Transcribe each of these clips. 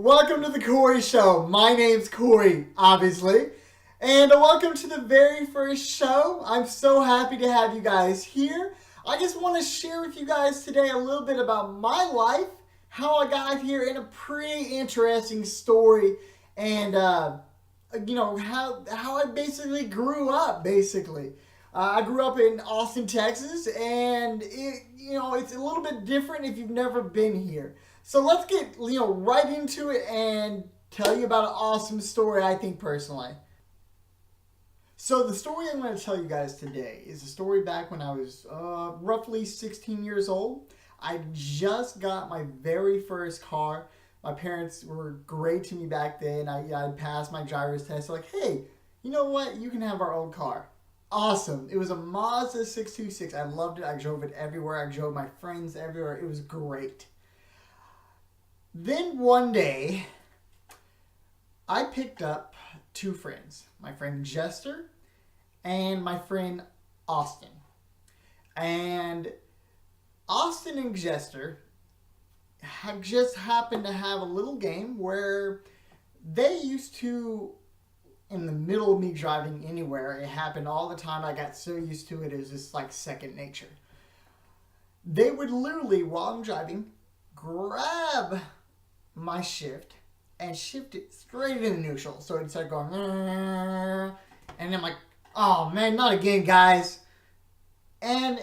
Welcome to the Corey Show. My name's Corey, obviously. And welcome to the very first show. I'm so happy to have you guys here. I just want to share with you guys today a little bit about my life, how I got here, and a pretty interesting story, and how I basically grew up. I grew up in Austin, Texas, and it's a little bit different if you've never been here. So let's get right into it and tell you about an awesome story, I think, personally. So the story I'm going to tell you guys today is a story back when I was roughly 16 years old. I just got my very first car. My parents were great to me back then. I passed my driver's test. They're like, hey, you know what? You can have our own car. Awesome. It was a Mazda 626. I loved it. I drove it everywhere. I drove my friends everywhere. It was great. Then one day, I picked up two friends. My friend Jester and my friend Austin. And Austin and Jester had just happened to have a little game where they used to, in the middle of me driving anywhere, it happened all the time. I got so used to it, it was just like second nature. They would literally, while I'm driving, grab my shift and shift it straight into neutral. So it'd start going, and I'm like, oh man, not again, guys. And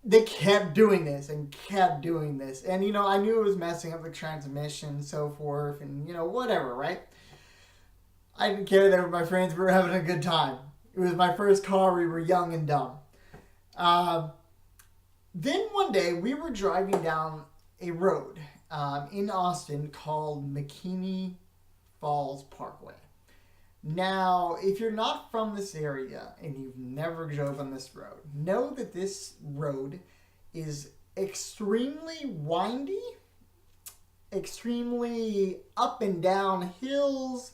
they kept doing this and kept doing this. And, I knew it was messing up the transmission and so forth and, whatever, right? I didn't care. They were my friends. We were having a good time. It was my first car. We were young and dumb. Then one day we were driving down a road in Austin called McKinney Falls Parkway. Now, if you're not from this area and you've never drove on this road, know that this road is extremely windy, extremely up and down hills,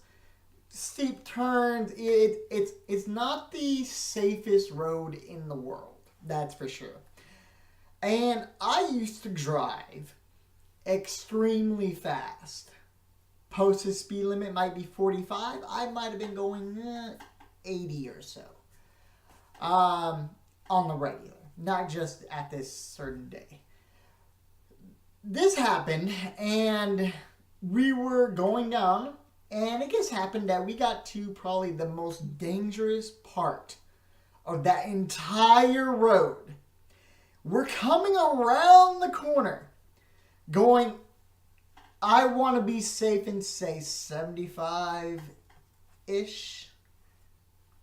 steep turns. It's not the safest road in the world, that's for sure. And I used to drive extremely fast. Posted speed limit might be 45. I might have been going 80 or so on the regular, not just at this certain day. This happened, and we were going down, and it just happened that we got to probably the most dangerous part of that entire road. We're coming around the corner, going, I want to be safe and say 75-ish.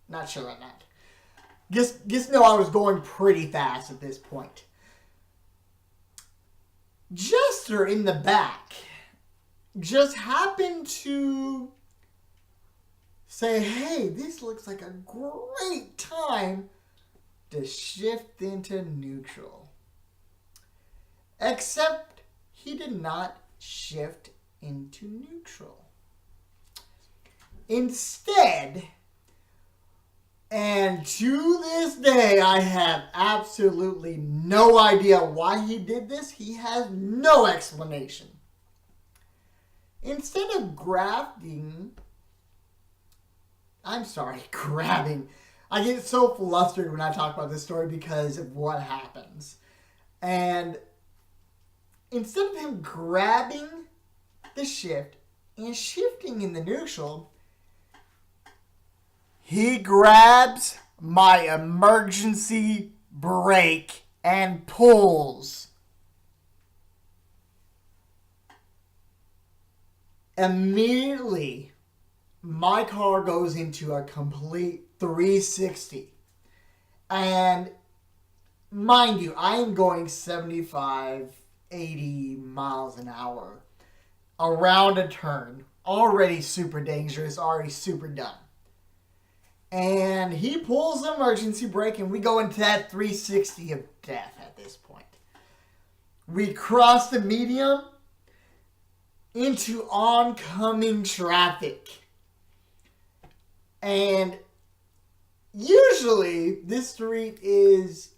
Not sure on that. Just know I was going pretty fast at this point. Jester in the back just happened to say, hey, this looks like a great time to shift into neutral. Except he did not shift into neutral. Instead, and to this day, I have absolutely no idea why he did this. He has no explanation. Instead of grabbing, I get so flustered when I talk about this story because of what happens. And instead of him grabbing the shift and shifting in the neutral, he grabs my emergency brake and pulls. Immediately, my car goes into a complete 360. And mind you, I am going 75, 80 miles an hour around a turn. Already super dangerous, already super dumb. And he pulls the emergency brake and we go into that 360 of death at this point. We cross the median into oncoming traffic. And usually this street is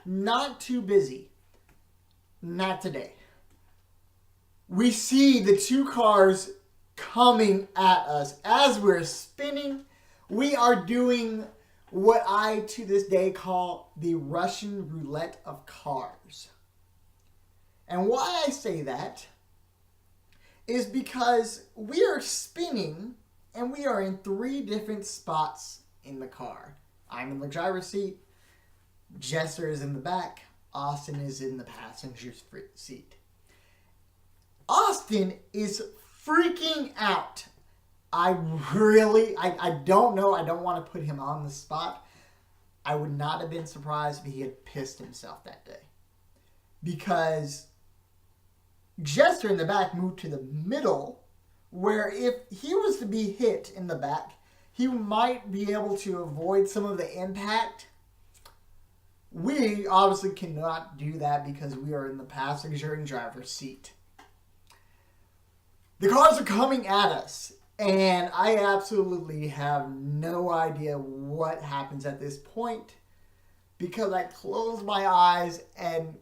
not too busy. Not today. we see the two cars coming at us. As we're spinning, we are doing what I to this day call the Russian roulette of cars. And why I say that is because we are spinning and we are in 3 different spots in the car. I'm in the driver's seat, Jester is in the back, Austin is in the passenger's seat. Austin is freaking out. I don't know. I don't want to put him on the spot. I would not have been surprised if he had pissed himself that day. Because Jester in the back moved to the middle, where if he was to be hit in the back, he might be able to avoid some of the impact. We obviously cannot do that because we are in the passenger and driver's seat. The cars are coming at us, and I absolutely have no idea what happens at this point because I close my eyes and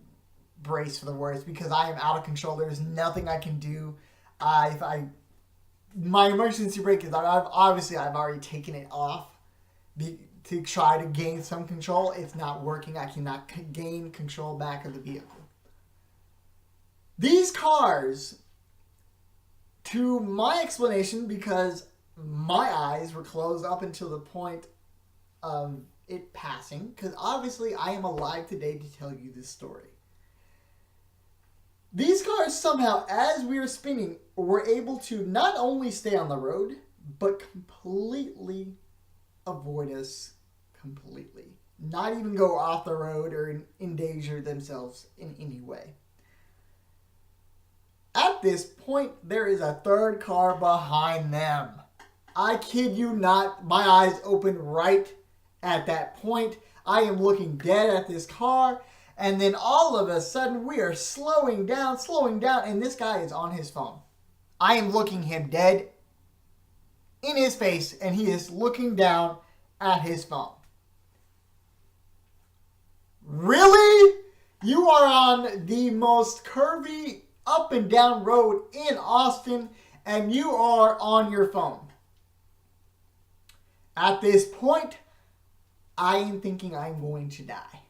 brace for the worst because I am out of control. There's nothing I can do. My emergency brake is I've already taken it off to try to gain some control. It's not working. I cannot gain control back of the vehicle. These cars, to my explanation, because my eyes were closed up until the point of it passing, because obviously I am alive today to tell you this story. These cars somehow, as we were spinning, were able to not only stay on the road, but completely avoid us completely. Not even go off the road or endanger themselves in any way. At this point, there is a third car behind them. I kid you not, my eyes open right at that point. I am looking dead at this car, and then all of a sudden we are slowing down, and this guy is on his phone. I am looking him dead in his face, and he is looking down at his phone. Really? You are on the most curvy up and down road in Austin, and you are on your phone. At this point, I am thinking I'm going to die.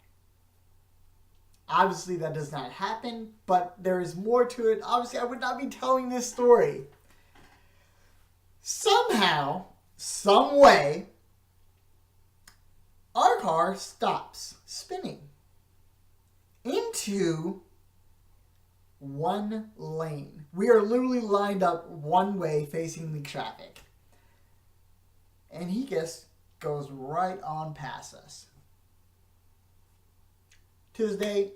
Obviously, that does not happen, but there is more to it. Obviously, I would not be telling this story. Somehow, some way, our car stops spinning into one lane. We are literally lined up one way facing the traffic. And he just goes right on past us. To this day,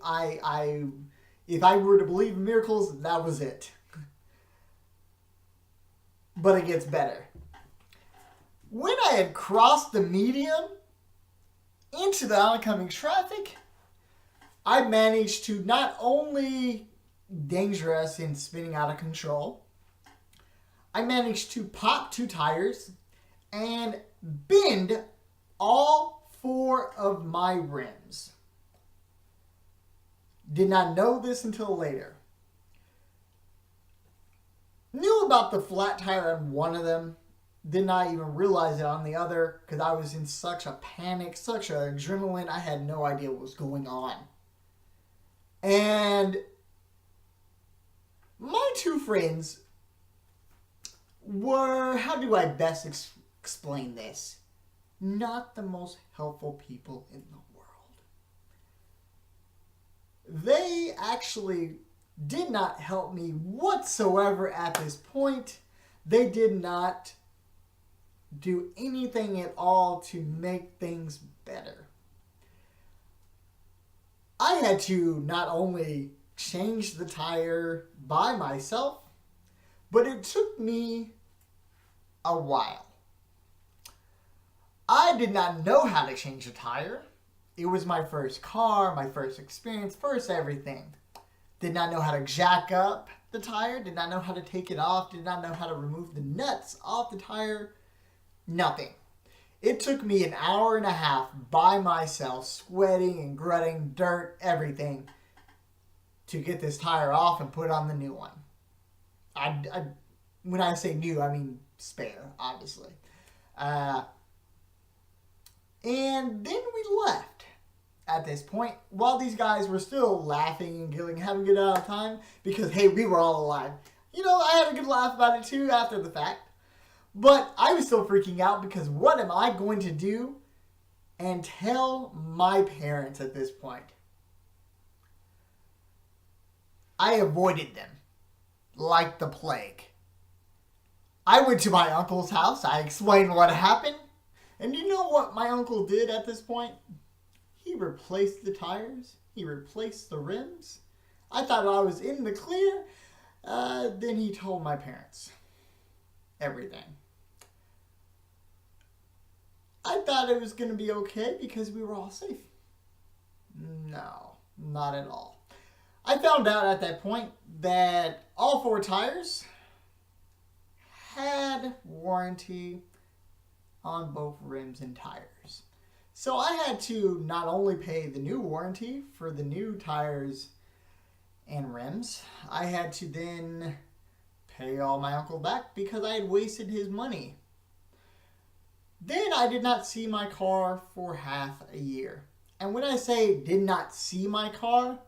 if I were to believe in miracles, that was it. But it gets better. When I had crossed the median into the oncoming traffic, I managed to not only danger us in spinning out of control, I managed to pop 2 tires and bend all 4 of my rims. Did not know this until later. Knew about the flat tire on one of them. Did not even realize it on the other because I was in such a panic, such an adrenaline. I had no idea what was going on. And my 2 friends were, how do I best explain this? Not the most helpful people in the world. They actually did not help me whatsoever at this point. They did not do anything at all to make things better. I had to not only change the tire by myself, but it took me a while. I did not know how to change a tire. It was my first car, my first experience, first everything. Did not know how to jack up the tire, did not know how to take it off, did not know how to remove the nuts off the tire, nothing. It took me an hour and a half by myself, sweating and grunting, dirt, everything, to get this tire off and put on the new one. I when I say new, I mean spare, obviously. Uh, and then we left at this point while these guys were still laughing and giggling, having a good time because, hey, we were all alive. I had a good laugh about it too after the fact. But I was still freaking out because what am I going to do and tell my parents at this point? I avoided them like the plague. I went to my uncle's house. I explained what happened. And you know what my uncle did at this point? He replaced the tires. He replaced the rims. I thought I was in the clear. Then he told my parents everything. I thought it was going to be okay because we were all safe. No, not at all. I found out at that point that all 4 tires had warranty on both rims and tires. So I had to not only pay the new warranty for the new tires and rims, I had to then pay all my uncle back because I had wasted his money. Then I did not see my car for half a year. And when I say did not see my car,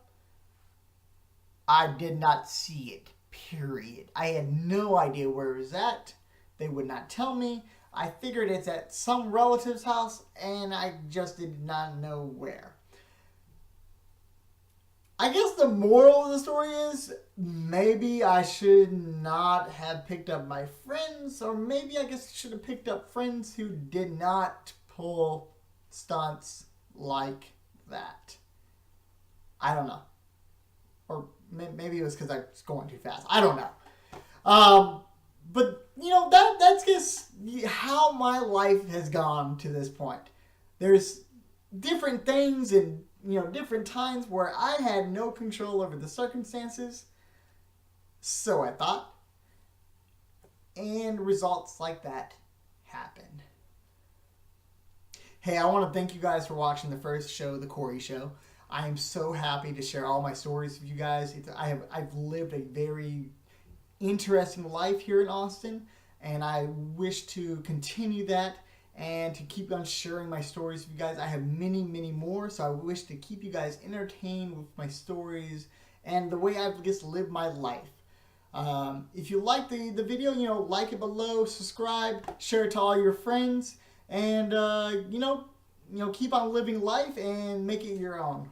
I did not see it, period. I had no idea where it was at. They would not tell me. I figured it's at some relative's house, and I just did not know where. I guess the moral of the story is maybe I should not have picked up my friends, or maybe I guess I should have picked up friends who did not pull stunts like that. I don't know. Or maybe it was because I was going too fast. I don't know. But, that's just how my life has gone to this point. There's different things and, different times where I had no control over the circumstances. So I thought. And results like that happened. Hey, I want to thank you guys for watching the first show, The Corey Show. I am so happy to share all my stories with you guys. I've lived a very interesting life here in Austin, and I wish to continue that and to keep on sharing my stories with you guys. I have many, many more, so I wish to keep you guys entertained with my stories and the way I've just lived my life. If you like the video, like it below, subscribe, share it to all your friends, and keep on living life and make it your own.